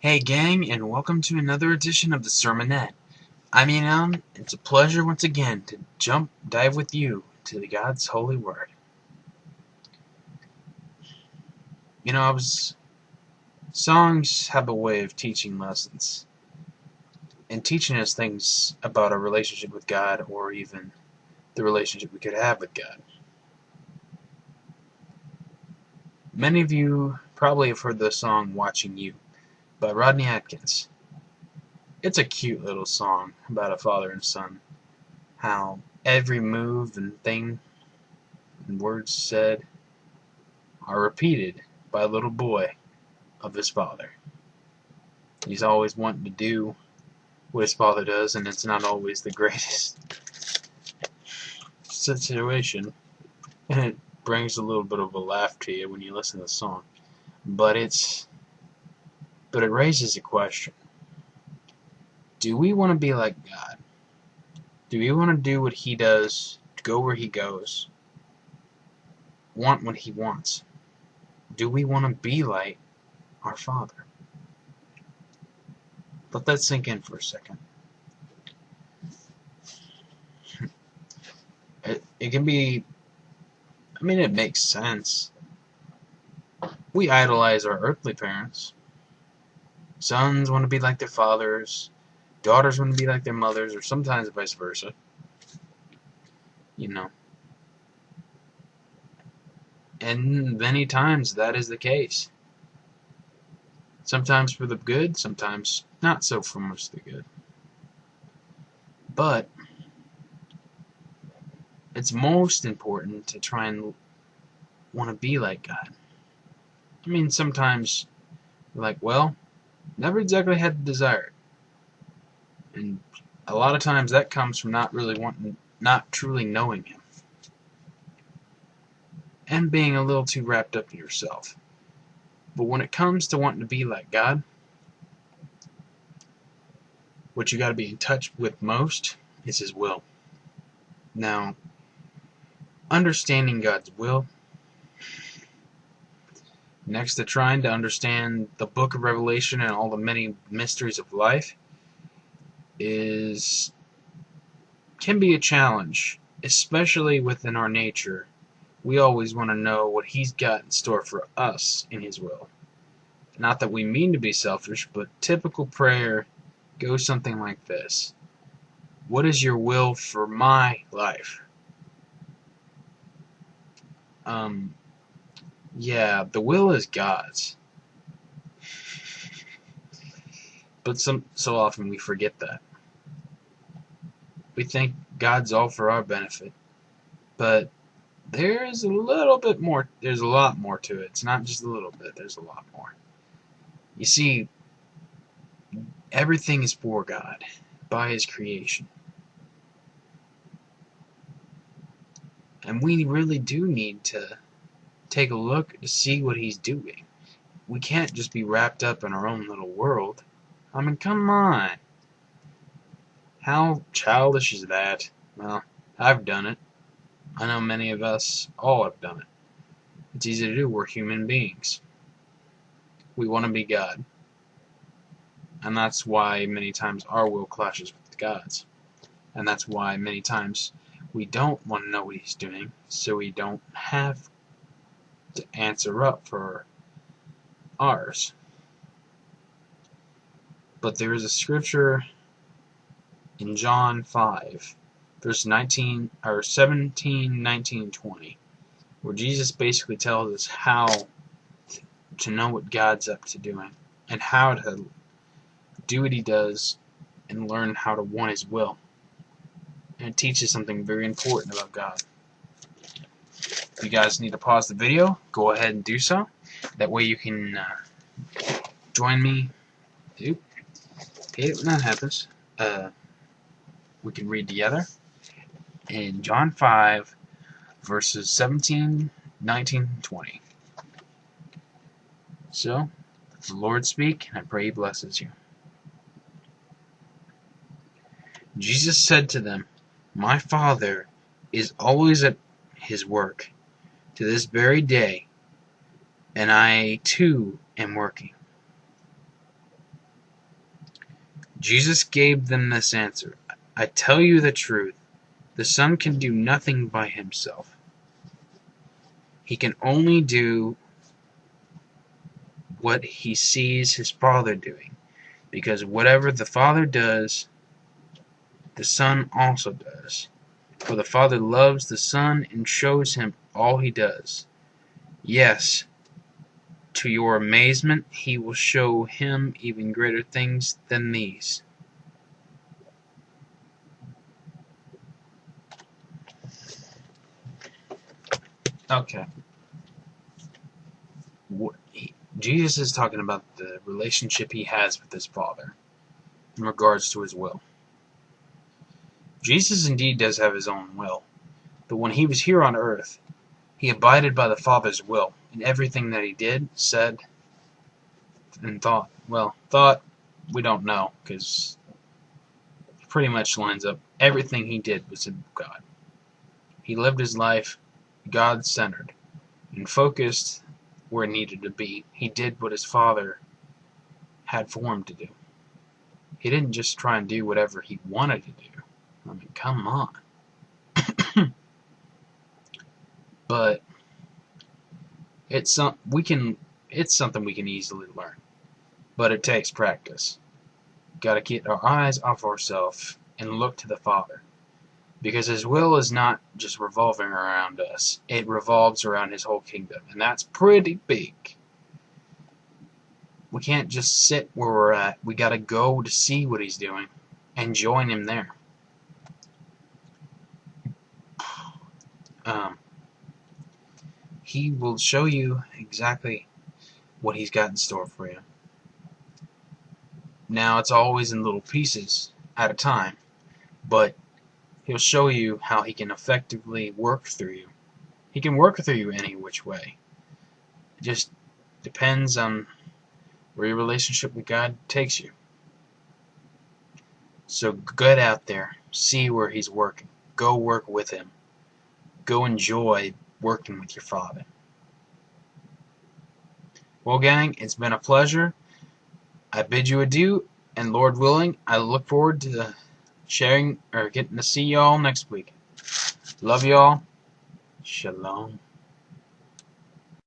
Hey gang, and welcome to another edition of the Sermonet. I'm Ian. It's a pleasure once again to dive with you to the God's holy word. Songs have a way of teaching lessons and teaching us things about our relationship with God, or even the relationship we could have with God. Many of you probably have heard the song Watching You by Rodney Atkins. It's a cute little song about a father and son, how every move and thing and words said are repeated by a little boy of his father. He's always wanting to do what his father does, and it's not always the greatest situation, and it brings a little bit of a laugh to you when you listen to the song. But it raises a question. Do we want to be like God? Do we want to do what He does, go where He goes, want what He wants? Do we want to be like our Father? Let that sink in for a second. It can be, it makes sense. We idolize our earthly parents. Sons want to be like their fathers. Daughters want to be like their mothers, or sometimes vice versa. And many times that is the case. Sometimes for the good, sometimes not so for much the good. But it's most important to try and want to be like God. Sometimes you're like, well, never exactly had the desire. And a lot of times that comes from not truly knowing Him. And being a little too wrapped up in yourself. But when it comes to wanting to be like God, what you got to be in touch with most is His will. Now, understanding God's will, next to trying to understand the book of Revelation and all the many mysteries of life, can be a challenge, especially within our nature. We always want to know what He's got in store for us in His will. Not that we mean to be selfish, but typical prayer goes something like this. What is your will for my life? Yeah, the will is God's. But so often we forget that. We think God's all for our benefit. But there's a lot more to it. It's not just a little bit, there's a lot more. You see, everything is for God, by His creation. And we really do need to take a look to see what He's doing. We can't just be wrapped up in our own little world. Come on. How childish is that? Well, I've done it. I know many of us all have done it. It's easy to do. We're human beings. We want to be God. And that's why many times our will clashes with God's. And that's why many times we don't want to know what He's doing, so we don't have to answer up for ours. But there is a scripture in John 5, verse 17, 19, 20, where Jesus basically tells us how to know what God's up to doing, and how to do what He does, and learn how to want His will. And it teaches something very important about God. If you guys need to pause the video, go ahead and do so. That way you can join me. Hate it when that happens. We can read together in John 5, verses 17, 19, 20. So, the Lord speak, and I pray He blesses you. Jesus said to them, My Father is always at His work to this very day, and I too am working. Jesus gave them this answer: I tell you the truth, the Son can do nothing by himself. He can only do what he sees his Father doing, because whatever the Father does, the Son also does. For the Father loves the Son and shows him all he does. Yes, to your amazement, he will show him even greater things than these. Okay. Jesus is talking about the relationship he has with his Father in regards to his will. Jesus indeed does have his own will, but when he was here on earth, he abided by the Father's will in everything that he did, said, and thought. Well, thought, we don't know, because it pretty much lines up. Everything he did was in God. He lived his life God-centered and focused where it needed to be. He did what his Father had for him to do. He didn't just try and do whatever he wanted to do. I mean, come on. But it's something we can easily learn. But it takes practice. Got to get our eyes off ourselves and look to the Father. Because his will is not just revolving around us. It revolves around his whole kingdom. And that's pretty big. We can't just sit where we're at. We got to go to see what he's doing and join him there. He will show you exactly what he's got in store for you. Now, it's always in little pieces at a time, but he'll show you how he can effectively work through you. He can work through you any which way. It just depends on where your relationship with God takes you. So get out there, see where he's working. Go work with him. Go enjoy working with your Father. Well, gang, it's been a pleasure. I bid you adieu, and Lord willing, I look forward to sharing or getting to see y'all next week. Love y'all. Shalom.